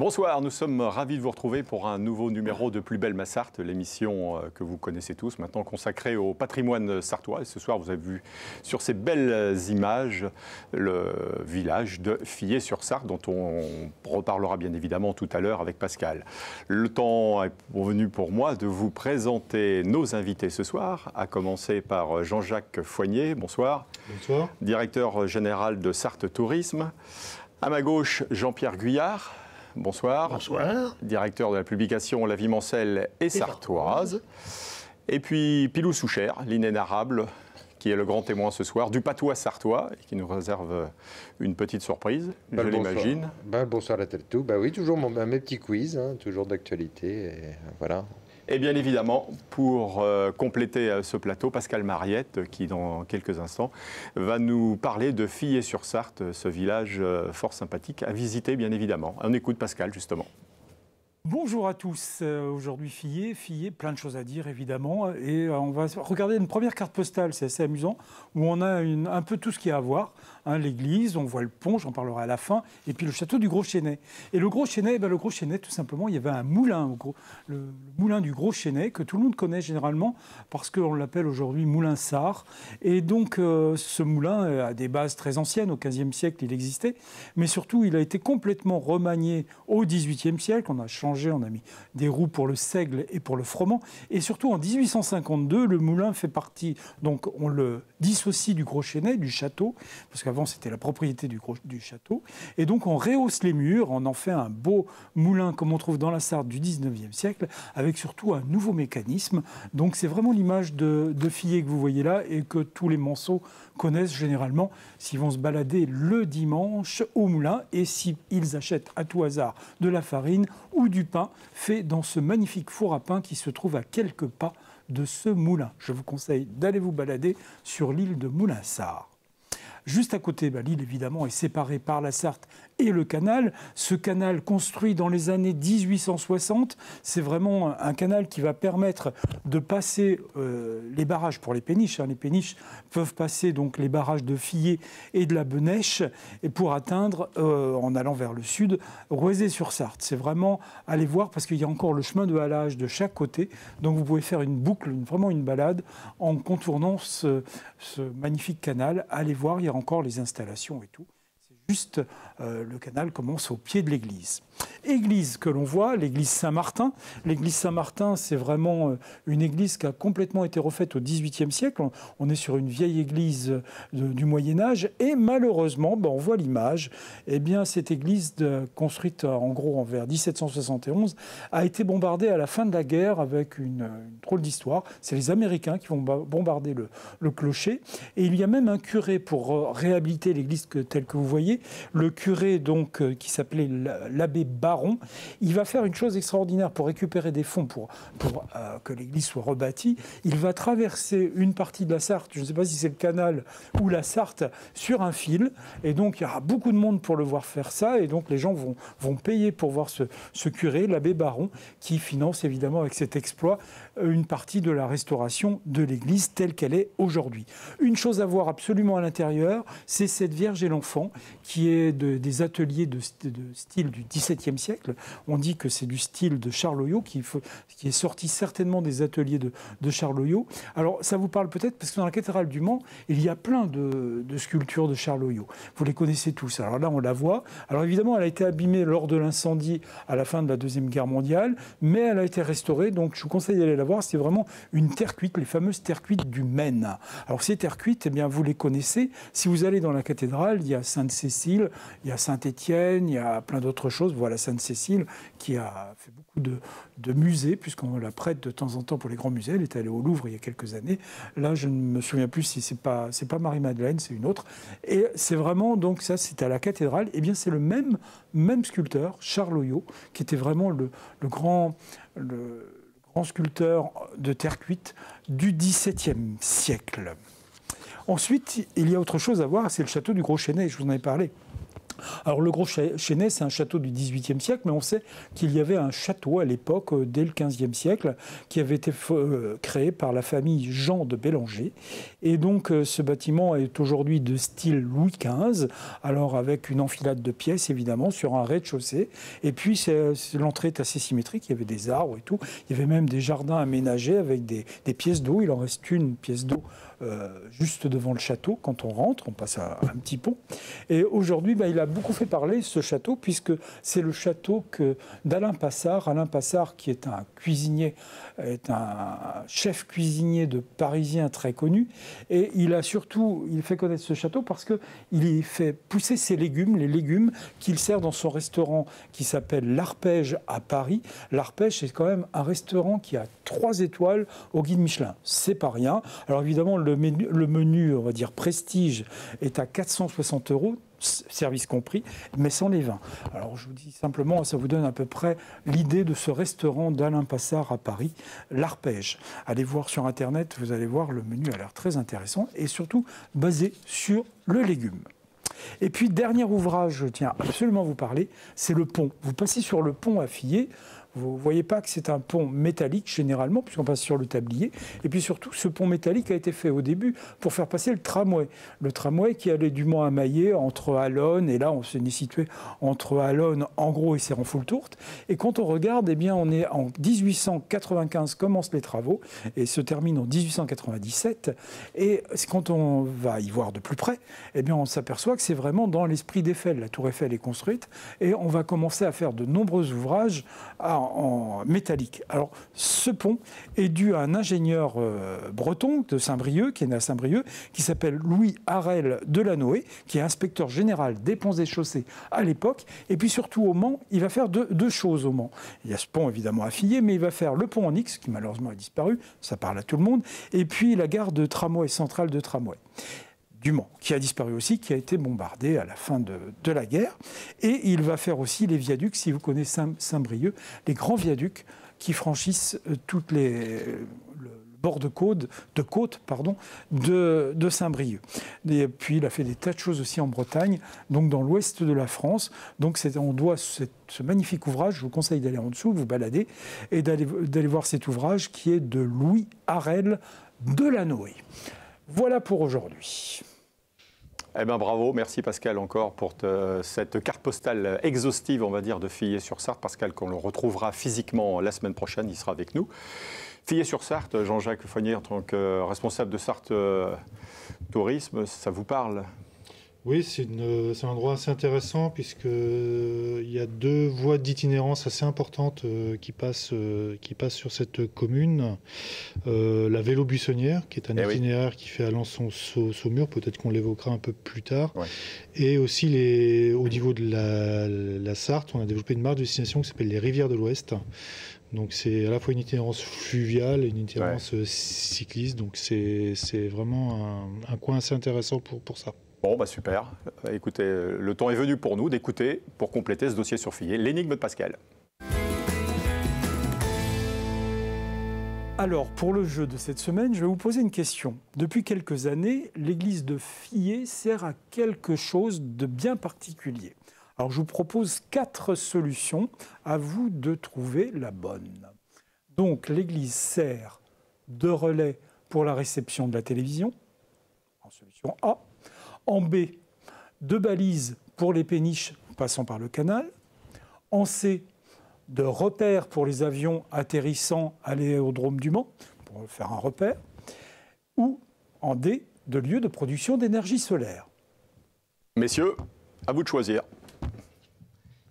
Bonsoir, nous sommes ravis de vous retrouver pour un nouveau numéro de Plus belle ma Sarthe, l'émission que vous connaissez tous, maintenant consacrée au patrimoine sartois. Et ce soir, vous avez vu sur ces belles images le village de Fillers-sur-Sarthe, dont on reparlera bien évidemment tout à l'heure avec Pascal. Le temps est venu pour moi de vous présenter nos invités ce soir, à commencer par Jean-Jacques Foignet. Bonsoir. Bonsoir. Directeur général de Sarthe Tourisme. À ma gauche, Jean-Pierre Guyard. Bonsoir. Bonsoir. Directeur de la publication La Vie Mancelle et Sartoise. Et puis Pilou Souchère, l'inénarrable, qui est le grand témoin ce soir du patois sartois et qui nous réserve une petite surprise, je l'imagine. Bonsoir à tout. Oui, toujours mes petits quiz, toujours d'actualité. Voilà. Et bien évidemment, pour compléter ce plateau, Pascal Mariette, qui dans quelques instants va nous parler de Fillers-sur-Sarthe, ce village fort sympathique à visiter bien évidemment. On écoute Pascal justement. Bonjour à tous. Aujourd'hui, Fillers, plein de choses à dire évidemment. Et on va regarder une première carte postale, c'est assez amusant, où on a un peu tout ce qu'il y a à voir. L'église, on voit le pont, j'en parlerai à la fin, et puis le château du Gros Chesnay. Et le Gros Chesnay, tout simplement, il y avait un moulin, le moulin du Gros Chesnay, que tout le monde connaît généralement, parce qu'on l'appelle aujourd'hui moulin Sart. Et donc, ce moulin a des bases très anciennes, au XVe siècle il existait, mais surtout il a été complètement remanié au XVIIIe siècle, on a changé, on a mis des roues pour le seigle et pour le froment, et surtout en 1852, le moulin fait partie, donc on le dissocie du Gros Chesnay, du château, parce qu'avant c'était la propriété du château, et donc on rehausse les murs, on en fait un beau moulin comme on trouve dans la Sarthe du 19e siècle, avec surtout un nouveau mécanisme. Donc c'est vraiment l'image de Fillers que vous voyez là, et que tous les manceaux connaissent généralement s'ils vont se balader le dimanche au moulin, et s'ils achètent à tout hasard de la farine ou du pain fait dans ce magnifique four à pain qui se trouve à quelques pas de ce moulin. Je vous conseille d'aller vous balader sur l'île de Moulinsart. Juste à côté, l'île évidemment est séparée par la Sarthe et le canal. Ce canal construit dans les années 1860, c'est vraiment un canal qui va permettre de passer les barrages pour les péniches. Les péniches peuvent passer donc les barrages de Fillers et de la Benèche, et pour atteindre, en allant vers le sud, Roisey-sur-Sarthe. C'est vraiment aller voir, parce qu'il y a encore le chemin de halage de chaque côté. Donc vous pouvez faire une boucle, vraiment une balade, en contournant ce magnifique canal. Allez voir, il y a encore les installations et tout. C'est juste, le canal commence au pied de l'église. Église que l'on voit, l'église Saint-Martin. L'église Saint-Martin, c'est vraiment une église qui a complètement été refaite au XVIIIe siècle. On est sur une vieille église du Moyen-Âge. Et malheureusement, on voit l'image, cette église construite en gros vers 1771 a été bombardée à la fin de la guerre avec une drôle d'histoire. C'est les Américains qui vont bombarder le clocher. Et il y a même un curé pour réhabiliter l'église telle que vous voyez. Le curé donc qui s'appelait l'abbé Baron, il va faire une chose extraordinaire pour récupérer des fonds pour que l'église soit rebâtie. Il va traverser une partie de la Sarthe, je ne sais pas si c'est le canal ou la Sarthe, sur un fil. Et donc, il y aura beaucoup de monde pour le voir faire ça. Et donc, les gens vont payer pour voir ce curé, l'abbé Baron, qui finance évidemment avec cet exploit une partie de la restauration de l'église telle qu'elle est aujourd'hui. Une chose à voir absolument à l'intérieur, c'est cette Vierge et l'Enfant, qui est des ateliers de style du XVIIe siècle. On dit que c'est du style de Charles Hoyot, qui est sorti certainement des ateliers de Charles Hoyot. Alors, ça vous parle peut-être, parce que dans la cathédrale du Mans, il y a plein de sculptures de Charles Hoyot. Vous les connaissez tous. Alors là, on la voit. Alors évidemment, elle a été abîmée lors de l'incendie à la fin de la Deuxième Guerre mondiale, mais elle a été restaurée, donc je vous conseille d'aller la voir. C'est vraiment une terre cuite, les fameuses terres cuites du Maine. Alors ces terres cuites, vous les connaissez. Si vous allez dans la cathédrale, il y a Sainte-Cécile, il y a Saint-Étienne, il y a plein d'autres choses. Voilà Sainte-Cécile qui a fait beaucoup de musées, puisqu'on la prête de temps en temps pour les grands musées. Elle est allée au Louvre il y a quelques années. Là, je ne me souviens plus si c'est pas Marie-Madeleine, c'est une autre. Et c'est vraiment, donc ça, c'est à la cathédrale. Eh bien, c'est le même sculpteur, Charles Hoyot, qui était vraiment le grand sculpteur de terre cuite du XVIIe siècle. Ensuite, il y a autre chose à voir, c'est le château du Gros Chesnay, je vous en ai parlé. Alors le Gros Chesnay, c'est un château du XVIIIe siècle, mais on sait qu'il y avait un château à l'époque, dès le XVe siècle, qui avait été créé par la famille Jean de Bélanger. Et donc ce bâtiment est aujourd'hui de style Louis XV, alors avec une enfilade de pièces évidemment sur un rez-de-chaussée. Et puis l'entrée est assez symétrique, il y avait des arbres et tout. Il y avait même des jardins aménagés avec des pièces d'eau. Il en reste une pièce d'eau juste devant le château. Quand on rentre, on passe à un petit pont. Et aujourd'hui, il a beaucoup fait parler, ce château, puisque c'est le château d'Alain Passard. Alain Passard, qui est un cuisinier, est un chef cuisinier de Parisien très connu. Et il fait connaître ce château parce qu'il fait pousser ses légumes, les légumes qu'il sert dans son restaurant qui s'appelle l'Arpège à Paris. L'Arpège, c'est quand même un restaurant qui a 3 étoiles au guide Michelin. C'est pas rien. Alors évidemment, le menu, on va dire prestige, est à 460 €, service compris, mais sans les vins. Alors je vous dis simplement, ça vous donne à peu près l'idée de ce restaurant d'Alain Passard à Paris, l'Arpège. Allez voir sur Internet, vous allez voir, le menu a l'air très intéressant et surtout basé sur le légume. Et puis, dernier ouvrage, je tiens absolument à vous parler, c'est le pont. Vous passez sur le pont à Fillet. Vous ne voyez pas que c'est un pont métallique, généralement, puisqu'on passe sur le tablier. Et puis surtout, ce pont métallique a été fait au début pour faire passer le tramway. Le tramway qui allait du Mans à Maillé, entre Allonne, et là, on s'est situé entre Allonne, en gros, et Serran-Fultourte. Et quand on regarde, eh bien, on est en 1895, commencent les travaux, et se terminent en 1897. Et quand on va y voir de plus près, eh bien, on s'aperçoit que c'est vraiment dans l'esprit d'Eiffel. La tour Eiffel est construite, et on va commencer à faire de nombreux ouvrages en métallique. Alors, ce pont est dû à un ingénieur breton de Saint-Brieuc, qui est né à Saint-Brieuc, qui s'appelle Louis Harel Delanoë, qui est inspecteur général des ponts et chaussées à l'époque. Et puis surtout au Mans, il va faire deux choses au Mans. Il y a ce pont évidemment à Fillet, mais il va faire le pont en X, qui malheureusement a disparu, ça parle à tout le monde, et puis la gare de tramway, centrale de tramway du Mans, qui a disparu aussi, qui a été bombardé à la fin de la guerre. Et il va faire aussi les viaducs, si vous connaissez Saint-Brieuc, les grands viaducs qui franchissent toutes le bord de côte de Saint-Brieuc. Et puis il a fait des tas de choses aussi en Bretagne, donc dans l'ouest de la France. Donc on doit ce magnifique ouvrage, je vous conseille d'aller en dessous, de vous balader, et d'aller voir cet ouvrage qui est de Louis Harel Delanoë. Voilà pour aujourd'hui. Eh bien, bravo, merci Pascal encore pour cette carte postale exhaustive, on va dire, de Fillet-sur-Sarthe. Pascal, qu'on le retrouvera physiquement la semaine prochaine, il sera avec nous. Fillet-sur-Sarthe, Jean-Jacques Foignier, en tant que responsable de Sarthe Tourisme, ça vous parle ? Oui, c'est un endroit assez intéressant puisqu'il y a 2 voies d'itinérance assez importantes qui passent sur cette commune. La vélo buissonnière, qui est un itinéraire qui fait Alençon-Saumur, peut-être qu'on l'évoquera un peu plus tard. Ouais. Et aussi, au niveau de la Sarthe, on a développé une marque de destination qui s'appelle les Rivières de l'Ouest. Donc c'est à la fois une itinérance fluviale et une itinérance cycliste. Donc c'est vraiment un coin assez intéressant pour ça. Bon, super. Écoutez, le temps est venu pour nous d'écouter, pour compléter ce dossier sur Fillet, l'énigme de Pascal. Alors, pour le jeu de cette semaine, je vais vous poser une question. Depuis quelques années, l'église de Fillet sert à quelque chose de bien particulier. Alors, je vous propose 4 solutions. À vous de trouver la bonne. Donc, l'église sert de relais pour la réception de la télévision, en solution A. En B, 2 balises pour les péniches passant par le canal. En C, de repères pour les avions atterrissant à l'aérodrome du Mans, pour faire un repère. Ou en D, de lieu de production d'énergie solaire. Messieurs, à vous de choisir.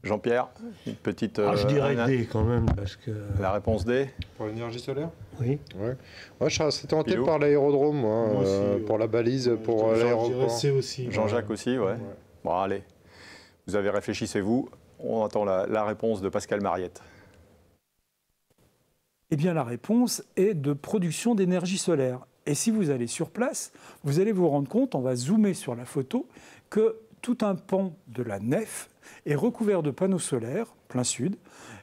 Jean-Pierre, une petite... je dirais D quand même, parce que... La réponse D ? Pour l'énergie solaire ? Oui. Ouais. Moi, je serais assez tenté par l'aérodrome, moi aussi, pour la balise, pour l'aéroport. C aussi. Jean-Jacques aussi, ouais. Bon, allez. Vous avez réfléchissez-vous. On attend la réponse de Pascal Mariette. Eh bien, la réponse est de production d'énergie solaire. Et si vous allez sur place, vous allez vous rendre compte, on va zoomer sur la photo, que tout un pan de la nef est recouvert de panneaux solaires, plein sud.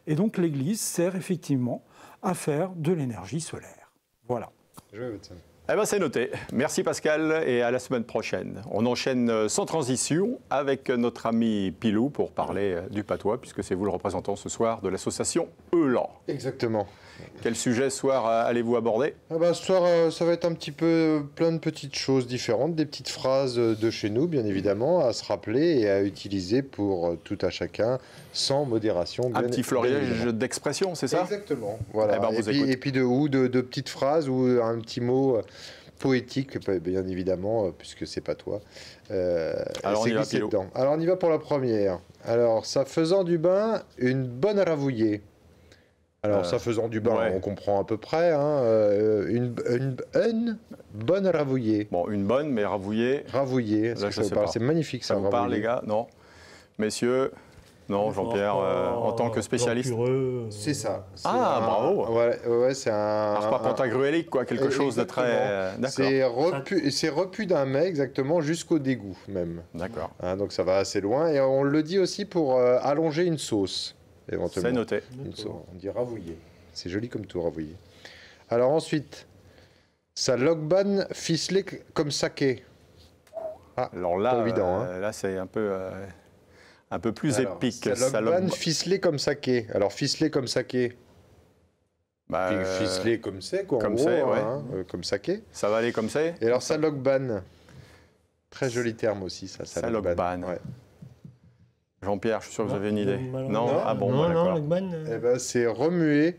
Et donc, l'église sert effectivement à faire de l'énergie solaire. Voilà. Eh ben, c'est noté. Merci Pascal et à la semaine prochaine. On enchaîne sans transition avec notre ami Pilou pour parler du patois, puisque c'est vous le représentant ce soir de l'association Eulan. Exactement. Quel sujet ce soir allez-vous aborder? Ce soir, ça va être un petit peu plein de petites choses différentes, des petites phrases de chez nous, bien évidemment, à se rappeler et à utiliser pour tout à chacun, sans modération. Un petit florilège d'expressions, c'est ça? Exactement. Voilà. Eh ben, et puis de petites phrases ou un petit mot poétique, bien évidemment, puisque c'est pas toi. Alors on y va, glissé Pilou. dedans. Alors on y va pour la première. Alors, ça faisant du bain, une bonne ravouillée. Alors, ça faisant du bain, ouais. on comprend à peu près. Hein, une bonne ravouillée. Bon, une bonne, mais ravouillée. Ravouillée, est-ce Là, que je ça vous sais parle? pas. C'est magnifique ça. Ça vous parle, ravouillée. les gars? Non. Messieurs? Non, Jean-Pierre, en tant que spécialiste. C'est ça. C'est bravo. Ouais, c'est un. Alors, c'est pas pentagruélique, quoi, quelque chose de très. D'accord. C'est repu d'un mets, exactement, jusqu'au dégoût, même. D'accord. Hein, donc ça va assez loin. Et on le dit aussi pour allonger une sauce, éventuellement. C'est noté. Une sauce. On dit ravouiller. C'est joli comme tout, ravouiller. Alors ensuite, ça logban ficelé comme saké. Alors là, pas évident, hein. Là c'est un peu plus Alors, épique. ça logban ficelé comme saké. Alors ficelé comme saké. Bah, Ficelé comme c'est, quoi. comme en gros, c'est, ouais. hein, comme saké. Ça va aller comme c'est? Et alors ça logban. Très joli terme aussi, ça. Ça logban. Ouais. Jean-Pierre, je suis sûr que vous avez une idée. Non, Non. Ah bon, non, bah, d'accord. Logban, Eh ben, c'est remuer,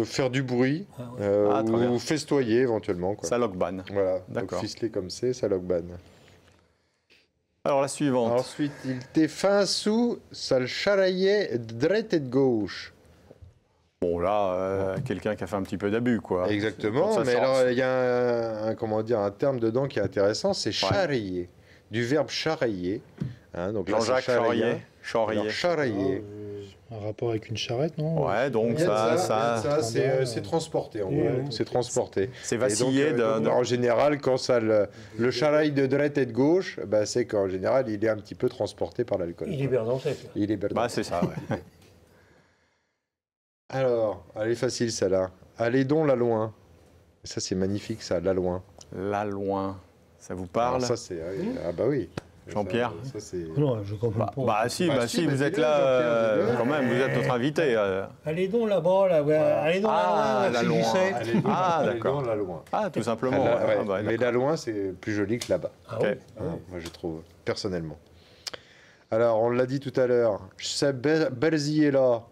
faire du bruit, très bien. ou festoyer éventuellement. Quoi. Ça logban. Voilà, donc D'accord. ficelé comme c'est, ça logban. Alors la suivante. Ensuite, il t'est fin sous, ça le charaillait de droite et de gauche. Bon là, quelqu'un qui a fait un petit peu d'abus, quoi. Exactement, Quand ça mais sort, alors il y a un terme dedans qui est intéressant, c'est charailler. Du verbe charailler. Hein, donc là, Jean-Jacques c'est charailler. Charrier. Charrier. Alors, charailler. Un rapport avec une charrette, non? Ouais, donc Il y a de ça, c'est transporté en gros. Ouais, C'est transporté. c'est Et donc, vacillé en général, quand ça le charaille de droite et de gauche, bah, c'est qu'en général, il est un petit peu transporté par l'alcool. Il est berdancet. Il est berdancet. Bah c'est ça, ouais. Alors, elle est facile celle-là. Allez donc la loin. Ça, c'est magnifique, ça, la loin. Là loin, ça vous parle? Alors, ça, c'est. Ah, bah oui. Jean-Pierre? Ça, c'est. Non, je comprends pas. Bah si, Bah, si, bah, vous êtes dis-le, là, Jean-Pierre, dis-le. quand même, vous êtes notre invité. Allez donc là-bas, là, ouais. Allez donc Ah, là, la c'est loin. Lucette. Allez donc, Ah, allez d'accord. donc la loin. Ah, tout simplement. Ah, ouais. Ah, bah, Mais d'accord. la loin, c'est plus joli que là-bas. Ah Ok. ouais. Moi, je trouve, personnellement. Alors, on l'a dit tout à l'heure. C'est Berzille là.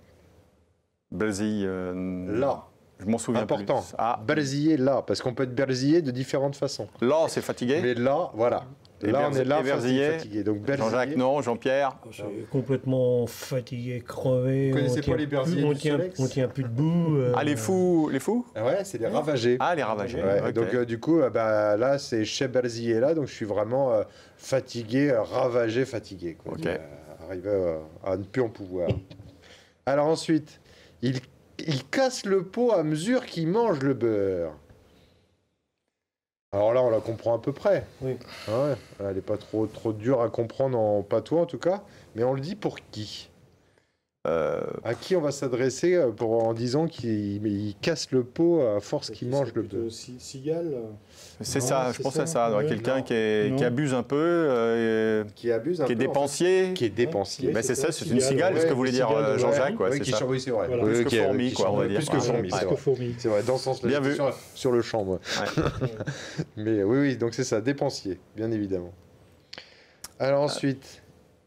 Belzille, Là. je m'en souviens Important. plus. Ah, Berziller là. Parce qu'on peut être berzillé de différentes façons. là, c'est fatigué. Mais là, voilà. Et Là, on est là, et Berzillé. fatigué. Donc, berzillé. Jean-Jacques, non. Jean-Pierre. Je suis complètement fatigué, crevé. Vous connaissez on pas tient les plus- Berziers on du tient, Solex on tient plus debout. Ah, les fous, les fous. Ah ouais, c'est les ravagés. Ah, les ravagés. Ouais, ok. donc du coup, bah, là, c'est chez Berzillé là, donc je suis vraiment fatigué, ravagé, fatigué. Quoi. Ok. Arrivé à ne plus en pouvoir. Alors ensuite, il casse le pot à mesure qu'il mange le beurre. Alors là, on la comprend à peu près. Oui. Ah ouais, elle n'est pas trop dure à comprendre en patois en tout cas, mais on le dit pour qui? À qui on va s'adresser en disant qu'il casse le pot à force qu'il mange le beurre? Cigale. C'est Non, ça, je c'est pense à ça, ça. ouais. Quelqu'un Non. qui Non. abuse un peu, Qui abuse un qui est peu, en fait. dépensier. Qui est dépensier. Ouais, Ben, c'est ça, c'est une cigale, cigale, ce que ouais, voulait dire cigale, Jean-Jacques, ouais. quoi, Oui, c'est qui ça. oui, c'est vrai. Voilà. Plus que qui- fourmi, qui quoi, on va dire. Plus que fourmi, Ouais. c'est vrai. fourmi. C'est vrai, dans ce sens-là. Bien j'étais vu. Sur le champ, moi. Mais oui, donc c'est ça, dépensier, bien évidemment. Alors ensuite,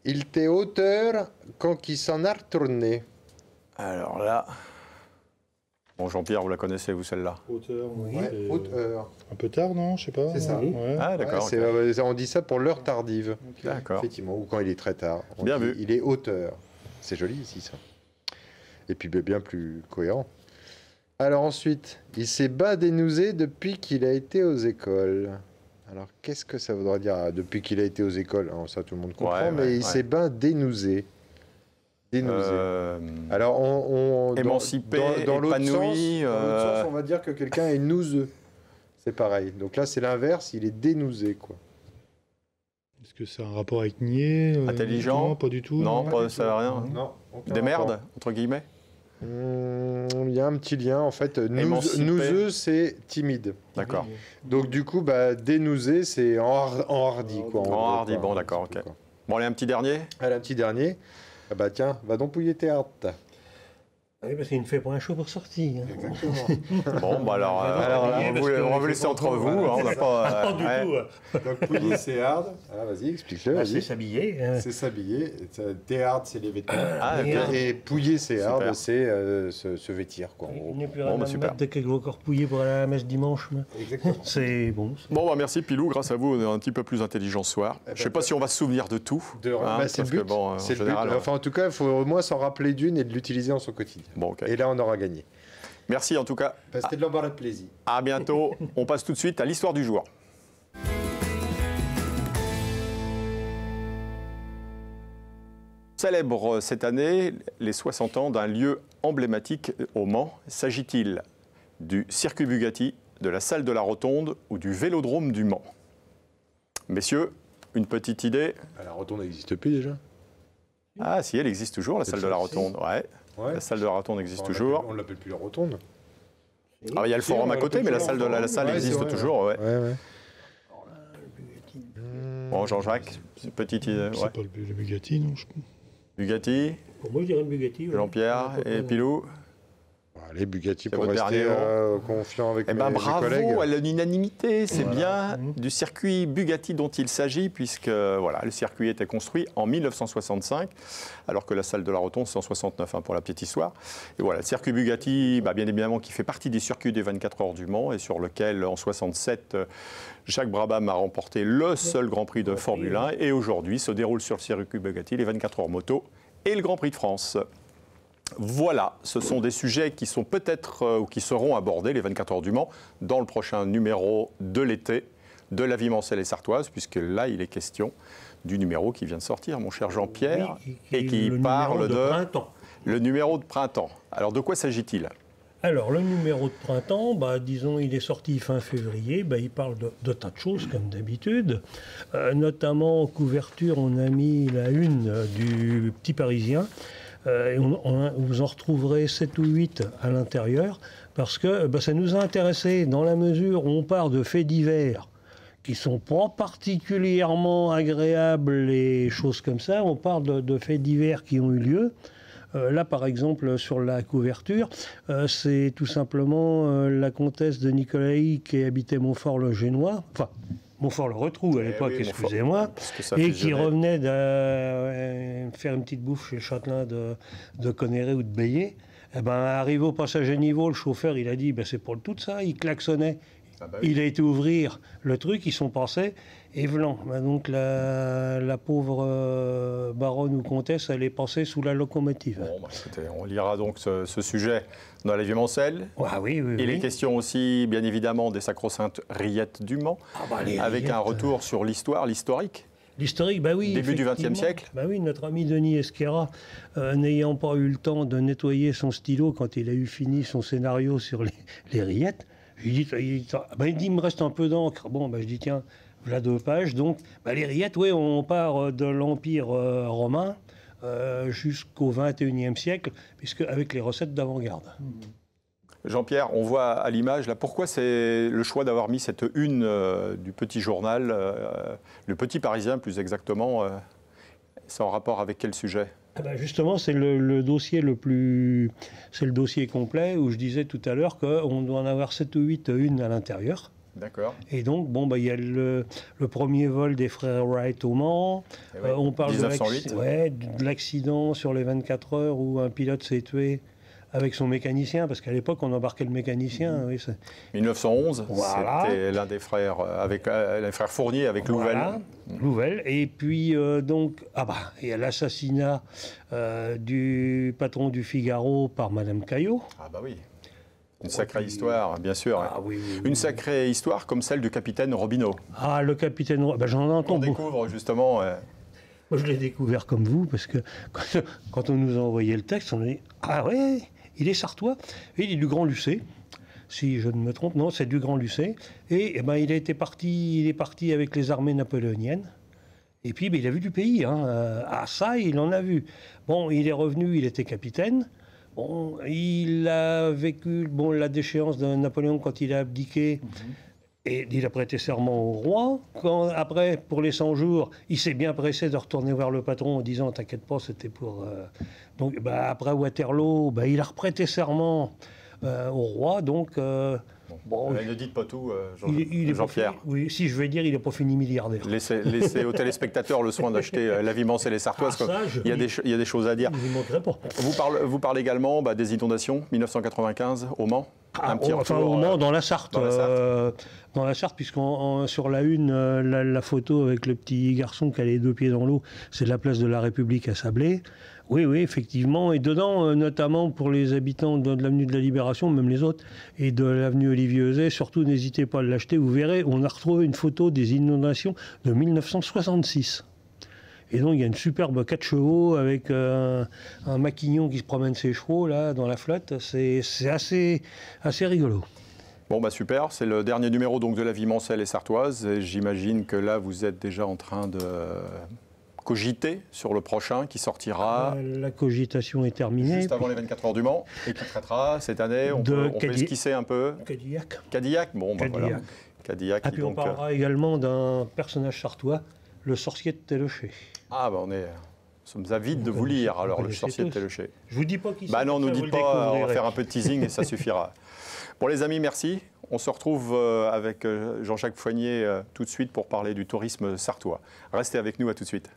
il t'est auteur quand il s'en a retourné. Alors là. Bon, Jean-Pierre, vous la connaissez, vous, celle-là? Hauteur. Oui. Ouais, c'est auteur. un peu tard, non? Je sais pas. C'est ça. Ouais. Ah, d'accord. Ouais, on dit ça pour l'heure tardive, Ok. D'accord. effectivement, ou quand il est très tard. On Bien dit, vu. Il est auteur. C'est joli ici, ça. Et puis bien plus cohérent. Alors ensuite, il s'est badénousé depuis qu'il a été aux écoles. Alors qu'est-ce que ça voudrait dire depuis qu'il a été aux écoles? Alors, ça, tout le monde comprend, Ouais, mais ouais, il s'est dénousé. Dénousé. Alors, Émancipé, dans l'autre épanoui, sens, on va dire que quelqu'un est nouseux. C'est pareil. Donc là, c'est l'inverse, il est dénousé, quoi. Est-ce que c'est un rapport avec nier? Intelligent? Non, pas du tout. Non, non. pas, ça veut rien. Non. aucun Des rapport. merdes, entre guillemets. Il y a un petit lien, en fait. Émancipé. Nouseux, c'est timide. D'accord. Donc, du coup, dénousé, c'est enhardi, quoi. en gros, Enhardi, quoi. bon, d'accord, Un petit peu, ok. quoi. Bon, allez, un petit dernier. Allez, un petit dernier. Ah bah tiens, va donc pouiller tes hartes. Oui, parce qu'il ne fait pas un show pour sortir. Hein. Exactement. Bon, bah alors, Alors là, on parce que va vous je laisser sais entre pas vous. encore, On n'a pas. Pas du ouais. tout. Donc pouiller, c'est hard. Ah, vas-y, explique-le, Bah, c'est vas-y. s'habiller. C'est s'habiller. Tes hard, c'est les vêtements. Ah, Et, ok. Et pouiller, c'est Super. hard, c'est se vêtir, quoi. En gros. Il n'est plus Bon, rien bah, à super. mettre de quelque corps pouillé pour aller à la messe dimanche. Mais Exactement. c'est bon. Bon, bah, merci Pilou. Grâce à vous, on est un petit peu plus intelligent ce soir. Je ne sais pas si on va se souvenir de tout. C'est le parce que, but. bon, en C'est le général, but. Enfin, en tout cas, il faut au moins s'en rappeler d'une et de l'utiliser en son quotidien. Bon, ok. Et là, on aura gagné. Merci en tout cas. C'était de l'embarras de plaisir. À bientôt. On passe tout de suite à l'histoire du jour. Célèbre cette année les 60 ans d'un lieu emblématique au Mans. S'agit-il du circuit Bugatti, de la salle de la Rotonde ou du vélodrome du Mans? Messieurs, une petite idée? La rotonde n'existe plus déjà. Ah si, elle existe toujours, la C'est salle de la celle-ci. Rotonde. Ouais, Ouais. la salle de la Rotonde existe On toujours. l'appelle- On l'appelle plus la rotonde. Ah, il y a le Si, forum on à côté, l'appelle mais la toujours salle, la salle Ouais, c'est existe vrai, toujours. Ouais. Ouais, ouais. Bon, Jean-Jacques, une petite idée. C'est Ouais. pas le Bugatti, non Bugatti, Pour moi, je dirais le Bugatti. ouais. Jean-Pierre et Pilou. Allez, Bugatti C'est pour votre rester dernier mot confiant avec Eh mes, ben mes bravo collègues. à l'unanimité, c'est Voilà. bien du circuit Bugatti dont il s'agit, puisque voilà, le circuit était construit en 1965, alors que la salle de la Rotonde c'est en 69, pour la petite histoire. Et voilà, le circuit Bugatti, bien évidemment, qui fait partie des circuits des 24 heures du Mans, et sur lequel, en 67, Jacques Brabham a remporté le seul Grand Prix de Formule 1, et aujourd'hui se déroule sur le circuit Bugatti les 24 heures moto et le Grand Prix de France. Voilà, ce sont des sujets qui sont peut-être ou qui seront abordés les 24 heures du Mans dans le prochain numéro de l'été de La Vie mancelle et sartoise, puisque là, il est question du numéro qui vient de sortir, mon cher Jean-Pierre, Oui, et qui le parle numéro de printemps. le numéro de printemps. Alors, de quoi s'agit-il? Alors, le numéro de printemps, disons, il est sorti fin février. Il parle de tas de choses, comme d'habitude. Notamment, en couverture, on a mis la une du Petit Parisien. Et vous en retrouverez 7 ou 8 à l'intérieur, parce que ça nous a intéressés dans la mesure où on part de faits divers qui ne sont pas particulièrement agréables et choses comme ça. On parle de faits divers qui ont eu lieu. Là, par exemple, sur la couverture, c'est tout simplement la comtesse de Nicolaï qui habitait Montfort-le-Génois, enfin, Montfort-le-Retrou à l'époque, oui, Montfort. excusez-moi, Parce que ça et qui fusionnait. revenait de faire une petite bouffe chez le châtelain de Conneré ou de Bélier. Arrivé au passage à niveau, le chauffeur, il a dit, c'est pour le tout ça, il klaxonnait. Ah bah oui. Il a été ouvrir le truc, ils sont passés, et vlan. Donc la pauvre baronne ou comtesse, elle est passée sous la locomotive. Bon, écoutez, on lira donc ce sujet dans La Vie mancelle. Ah oui, oui, Il oui. est question aussi, bien évidemment, des sacro-saintes rillettes du Mans, Les avec un rillettes, retour sur l'histoire, l'historique. L'historique, oui. Début du effectivement. XXe siècle. Oui, notre ami Denis Esquerra, n'ayant pas eu le temps de nettoyer son stylo quand il a eu fini son scénario sur les rillettes, il dit, il me reste un peu d'encre. Bon, je dis, tiens, voilà 2 pages. Donc, les rillettes, oui, on part de l'Empire romain jusqu'au XXIe siècle, puisque avec les recettes d'avant-garde. Jean-Pierre, on voit à l'image, là, pourquoi c'est le choix d'avoir mis cette une du petit journal, le Petit Parisien plus exactement, c'est en rapport avec quel sujet? Justement, c'est le dossier c'est le dossier complet où je disais tout à l'heure qu'on doit en avoir 7 ou 8 une à l'intérieur. D'accord. Et donc, il y a le premier vol des frères Wright au Mans. Eh ouais, On parle 1908. de l'accident sur les 24 heures où un pilote s'est tué avec son mécanicien, parce qu'à l'époque, on embarquait le mécanicien. Oui, 1911, Voilà. c'était l'un des frères, avec les frères Fournier avec Louvel. Voilà, Louvel. Et puis, il y a l'assassinat du patron du Figaro par Madame Caillot. Ah bah oui, une sacrée histoire, bien sûr. Ah oui, oui, Une oui. sacrée histoire comme celle du capitaine Robineau. Ah, le capitaine... j'en On entends beaucoup. découvre justement... Moi, je l'ai découvert comme vous, parce que quand on nous a envoyé le texte, on a dit « Ah ouais, il est sartois, et il est du Grand Lucé. » Si je ne me trompe, non, c'est du Grand Lucé. Et il est parti avec les armées napoléoniennes. Et puis, il a vu du pays. Ça, il en a vu. Bon, il est revenu, il était capitaine. Bon, il a vécu la déchéance de Napoléon quand il a abdiqué. Et il a prêté serment au roi. Après, pour les 100 jours, il s'est bien pressé de retourner voir le patron en disant « T'inquiète pas, c'était pour... » Donc, après Waterloo, il a reprêté serment au roi. Donc, ne dites pas tout, Jean-Pierre. Oui, si je vais dire, il n'est pas fini milliardaire. Laissez aux téléspectateurs le soin d'acheter La Vie Mancelle et Sartoise. Il y a des choses à dire. Il ne manquerait pas. Vous parlez également des inondations, 1995, au Mans. Au Mans, dans la Sarthe. Dans la Sarthe, puisqu'on sur la une, la photo avec le petit garçon qui a les 2 pieds dans l'eau, c'est de la place de la République à Sablé. Oui, effectivement. Et dedans, notamment pour les habitants de l'avenue de la Libération, même les autres, et de l'avenue Olivier-Euzet, surtout n'hésitez pas à l'acheter. Vous verrez, on a retrouvé une photo des inondations de 1966. Et donc, il y a une superbe 4 chevaux avec un maquignon qui se promène ses chevaux là, dans la flotte. C'est assez rigolo. Bon, super. C'est le dernier numéro donc, de La Vie Mancelle et Sartoise. Et j'imagine que là, vous êtes déjà en train de cogiter sur le prochain qui sortira... La cogitation est terminée. Juste avant les 24 heures du Mans. Et qui traitera cette année, on peut esquisser un peu. Cadillac. Cadillac, voilà. Cadillac. Et puis on parlera également d'un personnage sartois, le sorcier de Téléché. Nous sommes avides de vous lire, alors, le sorcier de Téléché. Je vous dis pas qui c'est. Non, ne nous dites pas, on va faire un peu de teasing et ça suffira. Bon, les amis, merci. On se retrouve avec Jean-Jacques Foignet tout de suite pour parler du tourisme sartois. Restez avec nous, à tout de suite.